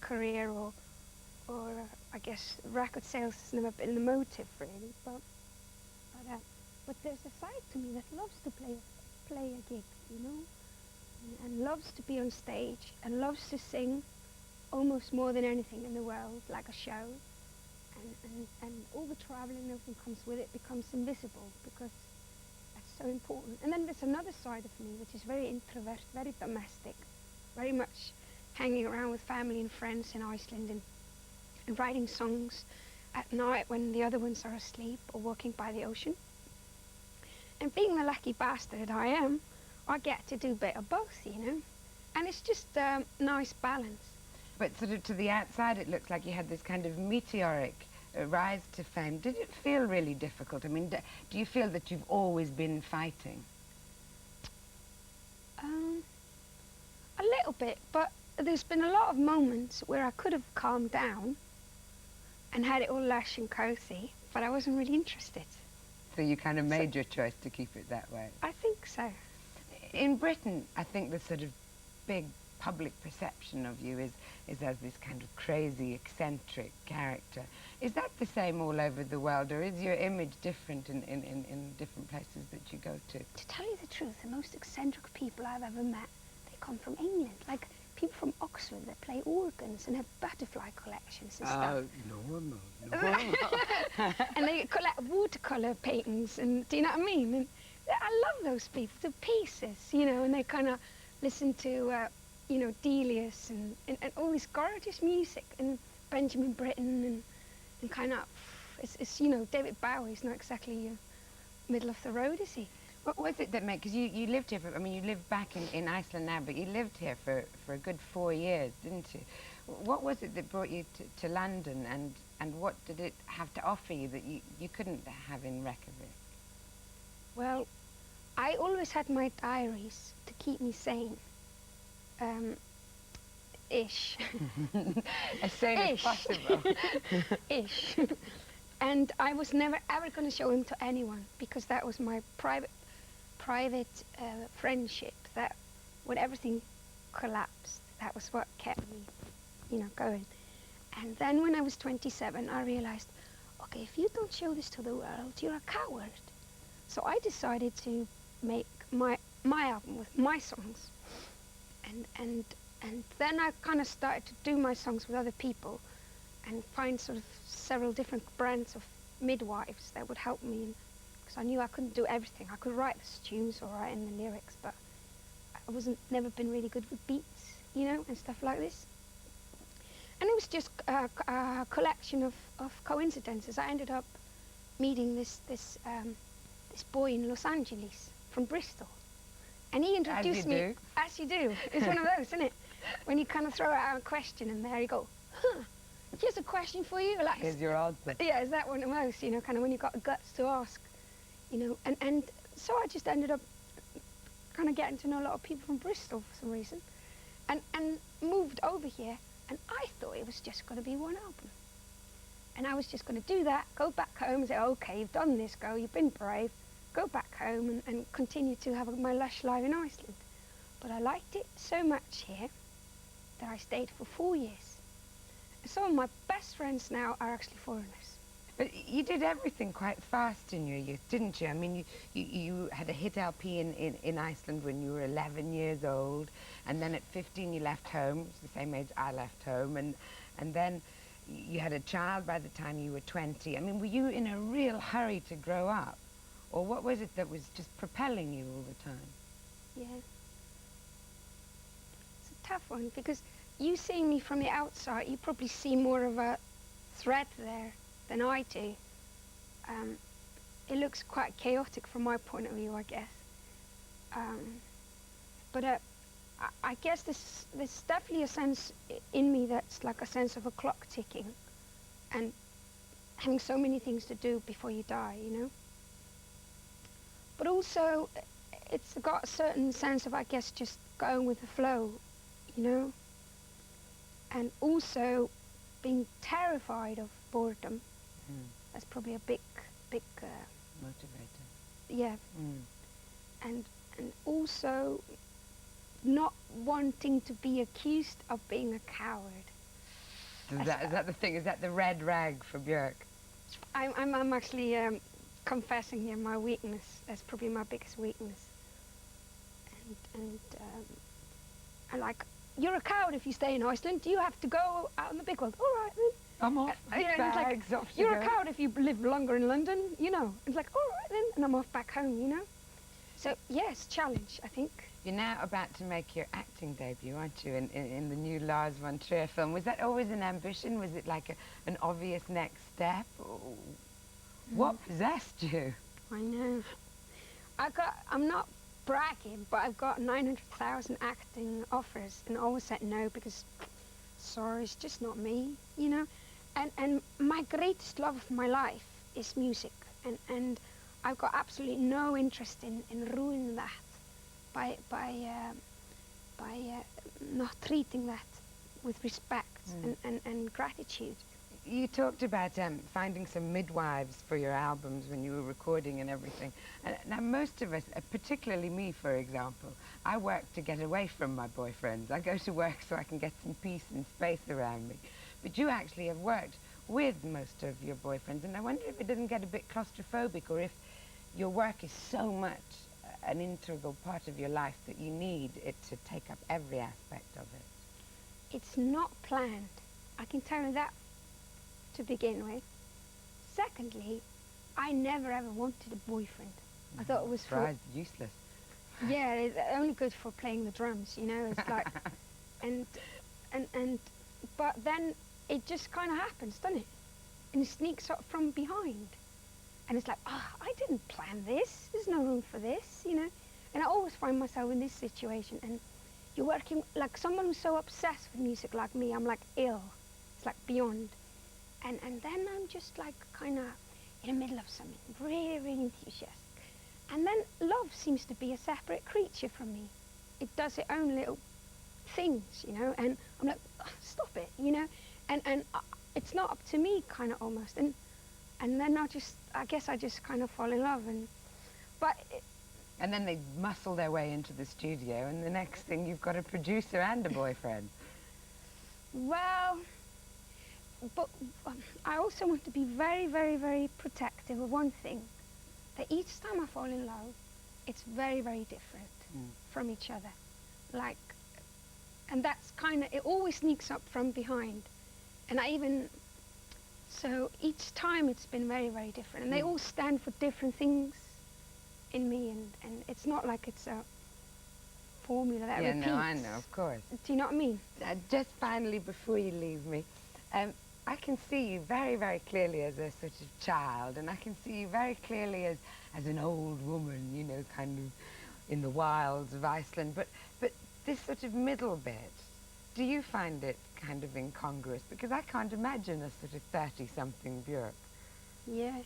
career or I guess record sales has never been the motive really, but there's a side to me that loves to play a gig, you know, and loves to be on stage and loves to sing almost more than anything in the world, like a show. And all the traveling and everything comes with it becomes invisible because that's so important. And then there's another side of me which is very introvert, very domestic, very much hanging around with family and friends in Iceland and writing songs at night when the other ones are asleep or walking by the ocean. And being the lucky bastard I am, I get to do a bit of both, you know. And it's just a nice balance. But sort of to the outside, it looks like you had this kind of meteoric rise to fame. Did it feel really difficult? I mean, do you feel that you've always been fighting? A little bit, but there's been a lot of moments where I could have calmed down and had it all lush and cozy, but I wasn't really interested. So you kind of made your choice to keep it that way? I think so. In Britain, I think the sort of big public perception of you is as this kind of crazy, eccentric character. Is that the same all over the world, or is your image different in different places that you go to? To tell you the truth, the most eccentric people I've ever met, they come from England. Like people from Oxford that play organs and have butterfly collections and stuff. Oh, normal. And they collect watercolour paintings, and do you know what I mean? And I love those people to pieces, you know, and they kind of listen to, you know, Delius and all this gorgeous music, and Benjamin Britten, and kind of, it's, you know, David Bowie's not exactly middle of the road, is he? What was it that made, because you lived here for, I mean, you live back in Iceland now, but you lived here for a good 4 years, didn't you? What was it that brought you to London, and what did it have to offer you that you couldn't have in Reykjavik? Well, I always had my diaries to keep me sane. Ish. As sane as possible. Ish. And I was never ever going to show them to anyone, because that was my private friendship, that when everything collapsed, that was what kept me, you know, going. And then when I was 27, I realized, okay, if you don't show this to the world, you're a coward. So I decided to make my album with my songs. And then I kind of started to do my songs with other people and find sort of several different brands of midwives that would help me, because I knew I couldn't do everything. I could write the tunes or write in the lyrics, but I never been really good with beats, you know, and stuff like this. And it was just a collection of coincidences. I ended up meeting this boy in Los Angeles from Bristol, and he introduced me. As you do. It's one of those, isn't it? When you kind of throw out a question and there you go, huh, here's a question for you. Like, Here's your answer. Yeah, is that one of those, you know, kind of when you've got the guts to ask, you know, and so I just ended up kind of getting to know a lot of people from Bristol for some reason, and moved over here, and I thought it was just going to be one album. And I was just going to do that, go back home and say, okay, you've done this, girl, you've been brave, go back home and continue to have my lush life in Iceland. But I liked it so much here that I stayed for 4 years. And some of my best friends now are actually foreigners. But you did everything quite fast in your youth, didn't you? I mean, you had a hit LP in Iceland when you were 11 years old, and then at 15 you left home. It's the same age I left home, and then you had a child by the time you were 20. I mean, were you in a real hurry to grow up? Or what was it that was just propelling you all the time? Yeah. It's a tough one, because you seeing me from the outside, you probably see more of a thread there than I do. It looks quite chaotic from my point of view, I guess. But I guess there's definitely a sense in me that's like a sense of a clock ticking and having so many things to do before you die, you know? But also, it's got a certain sense of, I guess, just going with the flow, you know? And also being terrified of boredom. Mm. That's probably a big motivator. Yeah. Mm. And also not wanting to be accused of being a coward. Is that the thing? Is that the red rag for Björk? I'm actually confessing here my weakness. That's probably my biggest weakness. And like, you're a coward if you stay in Iceland. You have to go out in the big world. All right then. I'm off. Bags, off you're a coward if you live longer in London. You know. It's like, all right then, and I'm off back home. You know. So yes, challenge. I think. You're now about to make your acting debut, aren't you, in the new Lars von Trier film? Was that always an ambition? Was it like an obvious next step? What possessed you? I know. I'm not bragging, but I've got 900,000 acting offers, and I always said no because, sorry, it's just not me, you know. And my greatest love of my life is music, and I've got absolutely no interest in ruining that by not treating that with respect and gratitude. You talked about finding some midwives for your albums when you were recording and everything. Now, most of us, particularly me, for example, I work to get away from my boyfriends. I go to work so I can get some peace and space around me. But you actually have worked with most of your boyfriends, and I wonder if it doesn't get a bit claustrophobic, or if your work is so much an integral part of your life that you need it to take up every aspect of it. It's not planned. I can tell you that to begin with. Secondly, I never ever wanted a boyfriend. I thought it was useless. Yeah, it's only good for playing the drums, you know. It's like, but then it just kind of happens, doesn't it? And it sneaks up from behind, and it's like, I didn't plan this. There's no room for this, you know. And I always find myself in this situation, and you're working like someone who's so obsessed with music like me. I'm like ill. It's like beyond. And then I'm just like kind of in the middle of something, really, really enthusiastic. And then love seems to be a separate creature from me. It does its own little things, you know, and I'm like, stop it, you know, and it's not up to me, kind of almost. And then I guess I just kind of fall in love, and then they muscle their way into the studio, and the next thing you've got a producer and a boyfriend. Well, but I also want to be very, very, very protective of one thing, that each time I fall in love, it's very, very different from each other. Like, and that's kind of, it always sneaks up from behind. And so each time it's been very, very different. And they all stand for different things in me, and it's not like it's a formula that repeats. Yeah, no, I know, of course. Do you know what I mean? Just finally, before you leave me, I can see you very, very clearly as a sort of child, and I can see you very clearly as an old woman, you know, kind of in the wilds of Iceland. But this sort of middle bit, do you find it kind of incongruous? Because I can't imagine a sort of 30-something Björk. Yeah.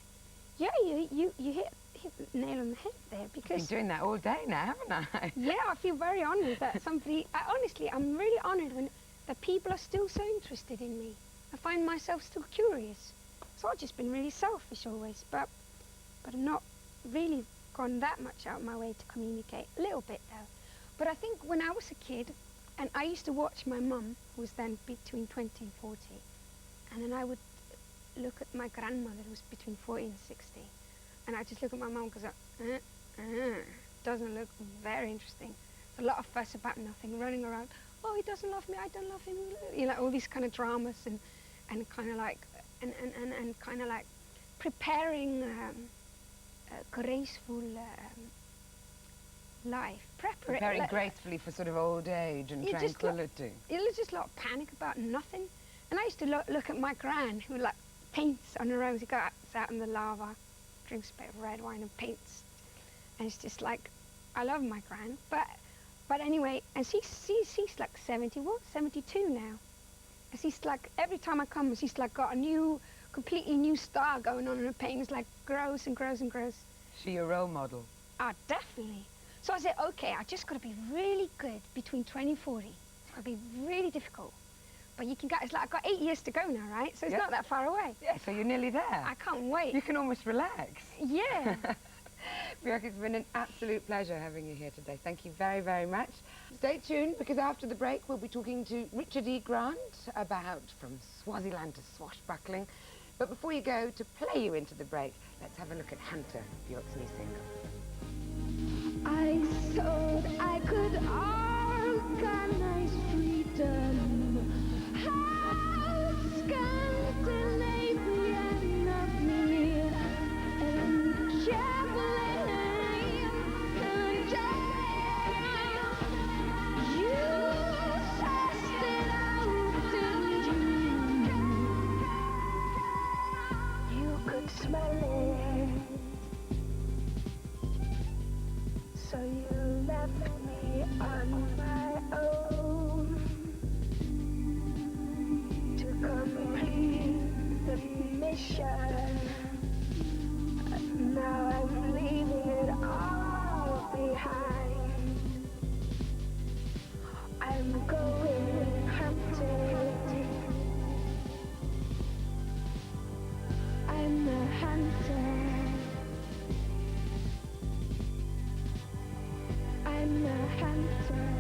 Yeah, you hit the nail on the head there, because... I've been doing that all day now, haven't I? Yeah, I feel very honoured that somebody... honestly, I'm really honoured when that people are still so interested in me. I find myself still curious. So I've just been really selfish always, but I've not really gone that much out of my way to communicate. A little bit, though. But I think when I was a kid, and I used to watch my mum, who was then between 20 and 40, and then I would look at my grandmother, who was between 40 and 60, and I just look at my mum because doesn't look very interesting. A lot of fuss about nothing, running around, oh, he doesn't love me, I don't love him, you know, all these kind of dramas, and kind of like, and kind of like preparing a graceful life. Very gracefully for sort of old age and tranquility. It was just a lot of panic about nothing. And I used to look at my gran, who like paints on her own. He goes out in the lava, drinks a bit of red wine and paints. And it's just like, I love my gran. But anyway, and she's like 72 now. And she's like, every time I come, she's like got a completely new star going on in her paintings, like grows and grows and grows. She your role model? Ah, definitely. So I said, okay, I just got to be really good between 20 and 40. It's going to be really difficult. But you can get, it's like I've got 8 years to go now, right? So it's not that far away. Yeah, so you're nearly there. I can't wait. You can almost relax. Yeah. Björk, it's been an absolute pleasure having you here today. Thank you very, very much. Stay tuned, because after the break we'll be talking to Richard E. Grant about From Swaziland to Swashbuckling. But before you go, to play you into the break, let's have a look at Hunter, Björk's new single. I thought I could organize freedom. How Scandinavian of me, and gambling and jail. You sussed it out, didn't you? You could smell it. So you left me on my own to complete the mission. Now I'm leaving it all behind. I'm going hunting. I'm a hunter. I'm a hunter.